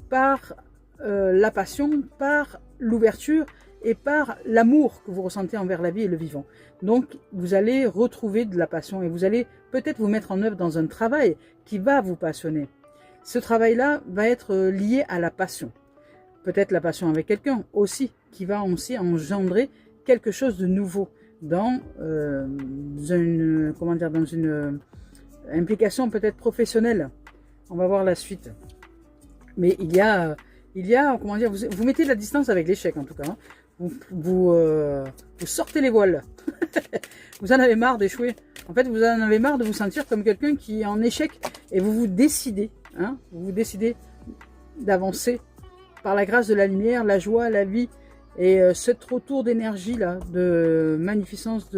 par la passion, par l'ouverture et par l'amour que vous ressentez envers la vie et le vivant. Donc, vous allez retrouver de la passion et vous allez peut-être vous mettre en œuvre dans un travail qui va vous passionner. Ce travail-là va être lié à la passion. Peut-être la passion avec quelqu'un aussi, qui va aussi engendrer quelque chose de nouveau dans dans une implication peut-être professionnelle. On va voir la suite. Mais il y a comment dire, vous mettez de la distance avec l'échec en tout cas. Hein. Vous sortez les voiles. Vous en avez marre d'échouer. En fait, vous en avez marre de vous sentir comme quelqu'un qui est en échec et vous décidez, hein, vous décidez d'avancer par la grâce de la lumière, la joie, la vie et cet retour d'énergie là, de magnificence,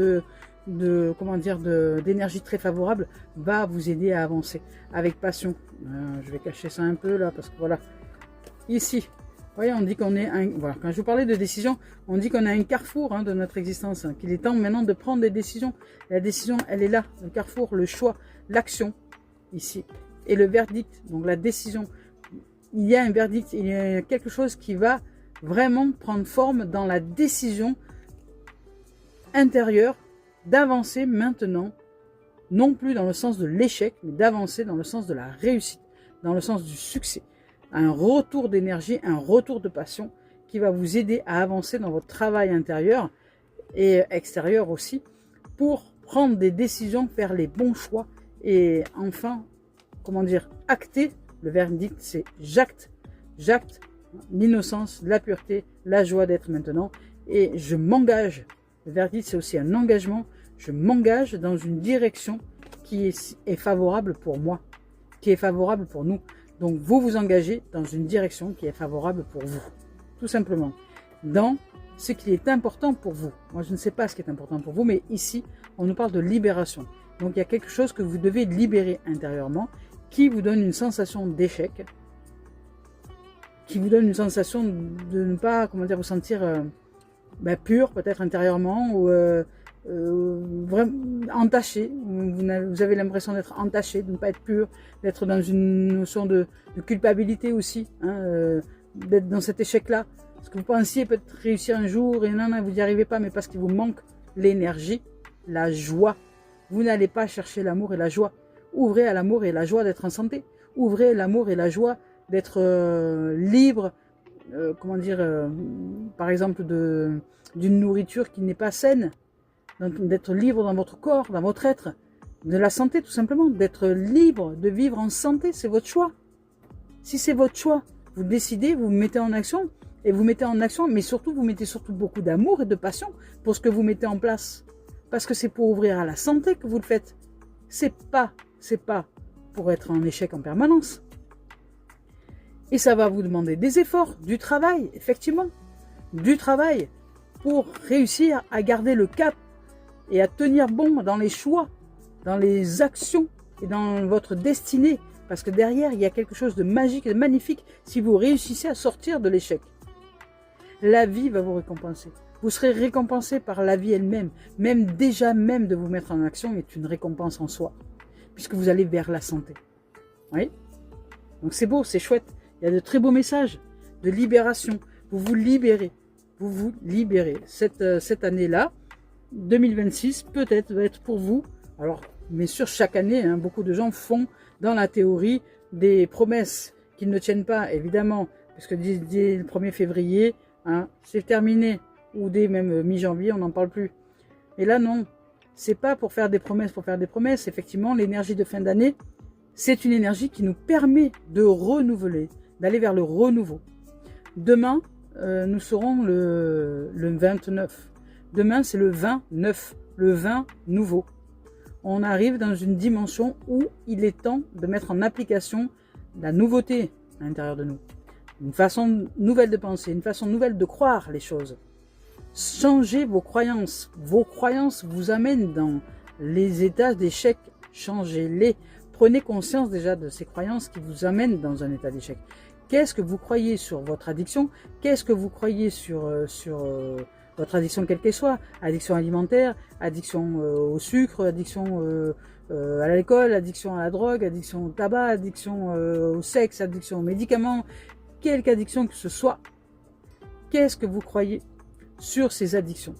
d'énergie très favorable va vous aider à avancer avec passion. Je vais cacher ça un peu là parce que voilà, ici, vous voyez, on dit qu'on est voilà, quand je vous parlais de décision, on dit qu'on a un carrefour hein, de notre existence, hein, qu'il est temps maintenant de prendre des décisions. La décision, elle est là, le carrefour, le choix, l'action ici et le verdict. Donc la décision. Il y a un verdict, il y a quelque chose qui va vraiment prendre forme dans la décision intérieure d'avancer maintenant, non plus dans le sens de l'échec, mais d'avancer dans le sens de la réussite, dans le sens du succès. Un retour d'énergie, un retour de passion qui va vous aider à avancer dans votre travail intérieur et extérieur aussi pour prendre des décisions, faire les bons choix et enfin, comment dire, acter. Le verdict, c'est j'acte l'innocence, la pureté, la joie d'être maintenant et je m'engage. Le verdict, c'est aussi un engagement. Je m'engage dans une direction qui est favorable pour moi, qui est favorable pour nous. Donc, vous vous engagez dans une direction qui est favorable pour vous, tout simplement, dans ce qui est important pour vous. Moi, je ne sais pas ce qui est important pour vous, mais ici, on nous parle de libération. Donc, il y a quelque chose que vous devez libérer intérieurement qui vous donne une sensation d'échec, qui vous donne une sensation de ne pas, comment dire, vous sentir pur, peut-être intérieurement, ou vraiment entaché. Vous avez l'impression d'être entaché, de ne pas être pur, d'être dans une notion de culpabilité aussi, hein, d'être dans cet échec-là. Parce que vous pensiez peut-être réussir un jour et non, vous n'y arrivez pas, mais parce qu'il vous manque l'énergie, la joie. Vous n'allez pas chercher l'amour et la joie. Ouvrez à l'amour et la joie d'être en santé. Ouvrez l'amour et la joie d'être libre, par exemple d'une nourriture qui n'est pas saine, d'être libre dans votre corps, dans votre être, de la santé tout simplement, d'être libre de vivre en santé, c'est votre choix. Si c'est votre choix, vous décidez, vous vous mettez en action, et vous mettez en action, mais surtout vous mettez surtout beaucoup d'amour et de passion pour ce que vous mettez en place. Parce que c'est pour ouvrir à la santé que vous le faites. C'est pas pour être en échec en permanence. Et ça va vous demander des efforts, du travail, effectivement. Du travail pour réussir à garder le cap et à tenir bon dans les choix, dans les actions et dans votre destinée. Parce que derrière, il y a quelque chose de magique et de magnifique si vous réussissez à sortir de l'échec. La vie va vous récompenser. Vous serez récompensé par la vie elle-même. Même de vous mettre en action est une récompense en soi. Puisque vous allez vers la santé. Oui. Donc c'est beau, c'est chouette. Il y a de très beaux messages de libération. Vous vous libérez. Vous vous libérez. Cette année-là, 2026, peut-être va être pour vous. Alors, mais sur chaque année, hein, beaucoup de gens font dans la théorie des promesses qu'ils ne tiennent pas, évidemment. Parce que dès le 1er février, hein, c'est terminé. Ou dès même mi-janvier, on n'en parle plus. Et là, non. C'est pas pour faire des promesses pour faire des promesses. Effectivement, l'énergie de fin d'année, c'est une énergie qui nous permet de renouveler, d'aller vers le renouveau. Demain, nous serons le 29. Demain, c'est le 29, le 20 nouveau. On arrive dans une dimension où il est temps de mettre en application la nouveauté à l'intérieur de nous. Une façon nouvelle de penser, une façon nouvelle de croire les choses. Changez vos croyances. Vos croyances vous amènent dans les états d'échec. Changez-les. Prenez conscience déjà de ces croyances qui vous amènent dans un état d'échec. Qu'est-ce que vous croyez sur votre addiction? Qu'est-ce que vous croyez sur votre addiction quelle qu'elle soit? Addiction alimentaire, addiction au sucre, addiction à l'alcool, addiction à la drogue, addiction au tabac, addiction au sexe, addiction aux médicaments, quelque addiction que ce soit. Qu'est-ce que vous croyez sur ces addictions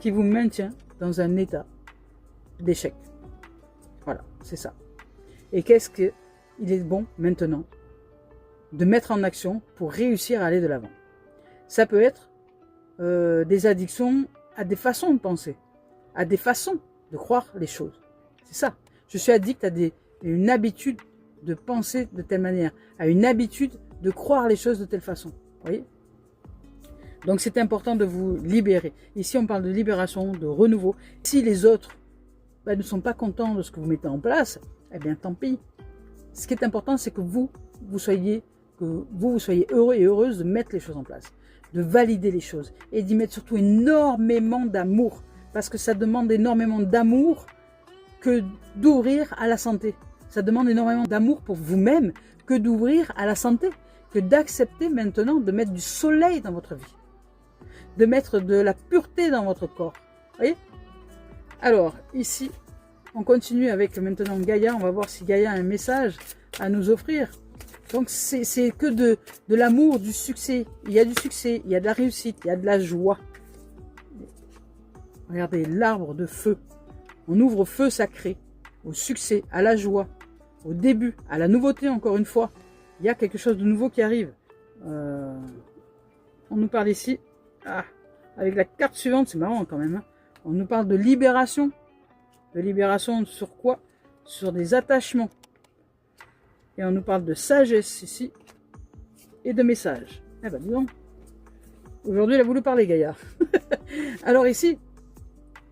qui vous maintient dans un état d'échec? Voilà, c'est ça. Et qu'est-ce qu'il est bon maintenant de mettre en action pour réussir à aller de l'avant? Ça peut être des addictions à des façons de penser, à des façons de croire les choses. C'est ça. Je suis addict à une habitude de penser de telle manière, à une habitude de croire les choses de telle façon. Vous voyez? Donc c'est important de vous libérer. Ici on parle de libération, de renouveau. Si les autres ne sont pas contents de ce que vous mettez en place, eh bien tant pis. Ce qui est important, c'est que vous soyez heureux et heureuse de mettre les choses en place, de valider les choses et d'y mettre surtout énormément d'amour, parce que ça demande énormément d'amour que d'ouvrir à la santé. Ça demande énormément d'amour pour vous-même que d'ouvrir à la santé, que d'accepter maintenant de mettre du soleil dans votre vie, de mettre de la pureté dans votre corps. Vous voyez? Alors, ici, on continue avec maintenant Gaïa. On va voir si Gaïa a un message à nous offrir. Donc, c'est que de l'amour, du succès. Il y a du succès, il y a de la réussite, il y a de la joie. Regardez, l'arbre de feu. On ouvre au feu sacré, au succès, à la joie, au début, à la nouveauté encore une fois. Il y a quelque chose de nouveau qui arrive. On nous parle ici, avec la carte suivante, c'est marrant quand même. Hein. On nous parle de libération. De libération sur quoi? Sur des attachements. Et on nous parle de sagesse ici. Et de messages. Eh ben dis donc. Aujourd'hui, elle a voulu parler Gaïa. Alors ici,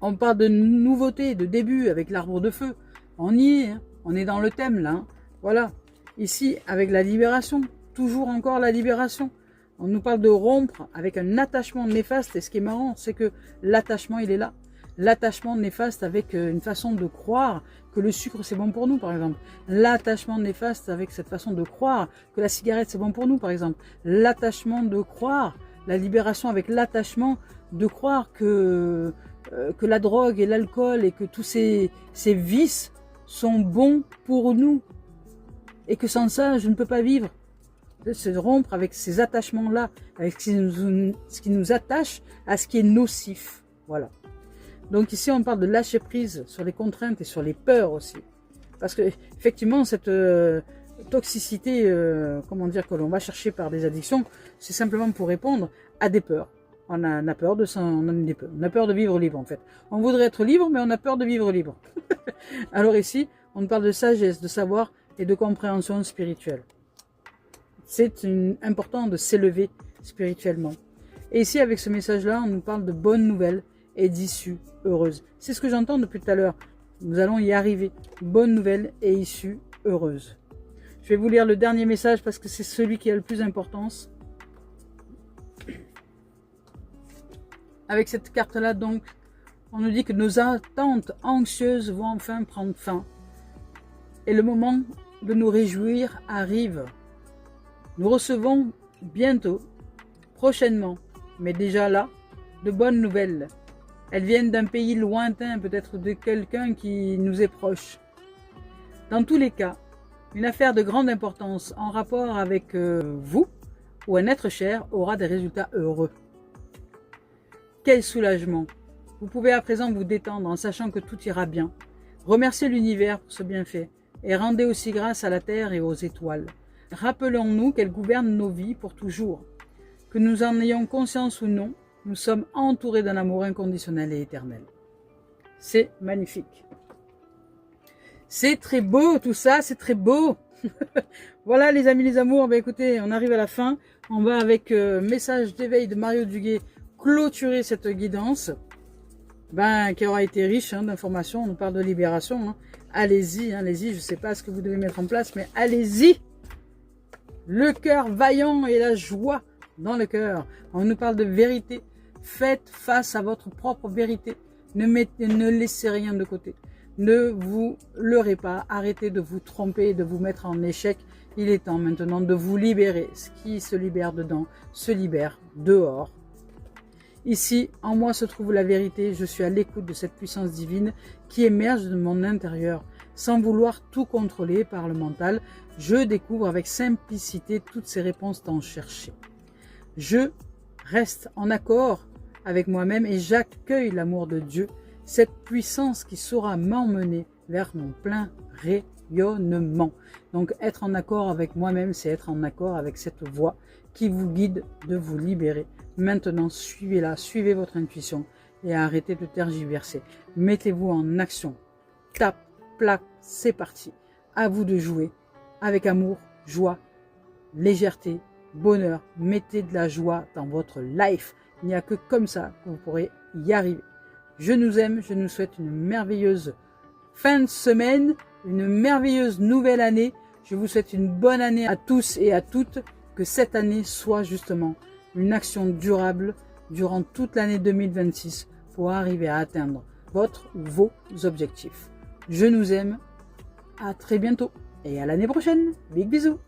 on parle de nouveauté, de début avec l'arbre de feu. On y est. Hein. On est dans le thème là. Hein. Voilà. Ici, avec la libération. Toujours encore la libération. On nous parle de rompre avec un attachement néfaste. Et ce qui est marrant, c'est que l'attachement, il est là. L'attachement néfaste avec une façon de croire que le sucre c'est bon pour nous, par exemple. L'attachement néfaste avec cette façon de croire que la cigarette c'est bon pour nous, par exemple. L'attachement de croire, la libération avec l'attachement de croire que la drogue et l'alcool et que tous ces vices sont bons pour nous. Et que sans ça, je ne peux pas vivre. Se rompre avec ces attachements-là, avec ce qui nous attache à ce qui est nocif. Voilà. Donc ici, on parle de lâcher prise sur les contraintes et sur les peurs aussi. Parce que effectivement, cette toxicité, comment dire, que l'on va chercher par des addictions, c'est simplement pour répondre à des peurs. On a peur de ça, on a peur de vivre libre en fait. On voudrait être libre, mais on a peur de vivre libre. Alors ici, on parle de sagesse, de savoir et de compréhension spirituelle. C'est important de s'élever spirituellement. Et ici, avec ce message-là, on nous parle de bonnes nouvelles et d'issue heureuse. C'est ce que j'entends depuis tout à l'heure. Nous allons y arriver. Bonne nouvelle et issue heureuse. Je vais vous lire le dernier message parce que c'est celui qui a le plus d'importance. Avec cette carte-là, donc, on nous dit que nos attentes anxieuses vont enfin prendre fin. Et le moment de nous réjouir arrive. Nous recevons bientôt, prochainement, mais déjà là, de bonnes nouvelles. Elles viennent d'un pays lointain, peut-être de quelqu'un qui nous est proche. Dans tous les cas, une affaire de grande importance en rapport avec vous ou un être cher aura des résultats heureux. Quel soulagement! Vous pouvez à présent vous détendre en sachant que tout ira bien. Remerciez l'univers pour ce bienfait et rendez aussi grâce à la terre et aux étoiles. Rappelons-nous qu'elles gouvernent nos vies pour toujours. Que nous en ayons conscience ou non, nous sommes entourés d'un amour inconditionnel et éternel. C'est magnifique. C'est très beau tout ça, c'est très beau. Voilà les amis, les amours, ben écoutez, on arrive à la fin. On va avec message d'éveil de Mario Duguay clôturer cette guidance. Qui aura été riche d'informations. On nous parle de libération. Hein. Allez-y, allez-y, je ne sais pas ce que vous devez mettre en place, mais allez-y. Le cœur vaillant et la joie dans le cœur. On nous parle de vérité. Faites face à votre propre vérité. Ne laissez rien de côté. Ne vous leurrez pas. Arrêtez de vous tromper et de vous mettre en échec Il est temps maintenant de vous libérer. Ce qui se libère dedans se libère dehors. Ici, en moi se trouve la vérité. Je suis à l'écoute de cette puissance divine qui émerge de mon intérieur. Sans vouloir tout contrôler par le mental, je découvre avec simplicité toutes ces réponses tant cherchées. Je reste en accord avec moi-même et j'accueille l'amour de Dieu, cette puissance qui saura m'emmener vers mon plein rayonnement. Donc être en accord avec moi-même, c'est être en accord avec cette voix qui vous guide de vous libérer. Maintenant, suivez-la, suivez votre intuition et arrêtez de tergiverser. Mettez-vous en action. Tape, plaque, c'est parti. À vous de jouer avec amour, joie, légèreté, bonheur. Mettez de la joie dans votre life. Il n'y a que comme ça que vous pourrez y arriver. Je nous aime, je nous souhaite une merveilleuse fin de semaine, une merveilleuse nouvelle année. Je vous souhaite une bonne année à tous et à toutes. Que cette année soit justement une action durable durant toute l'année 2026 pour arriver à atteindre votre ou vos objectifs. Je nous aime. À très bientôt et à l'année prochaine. Big bisous.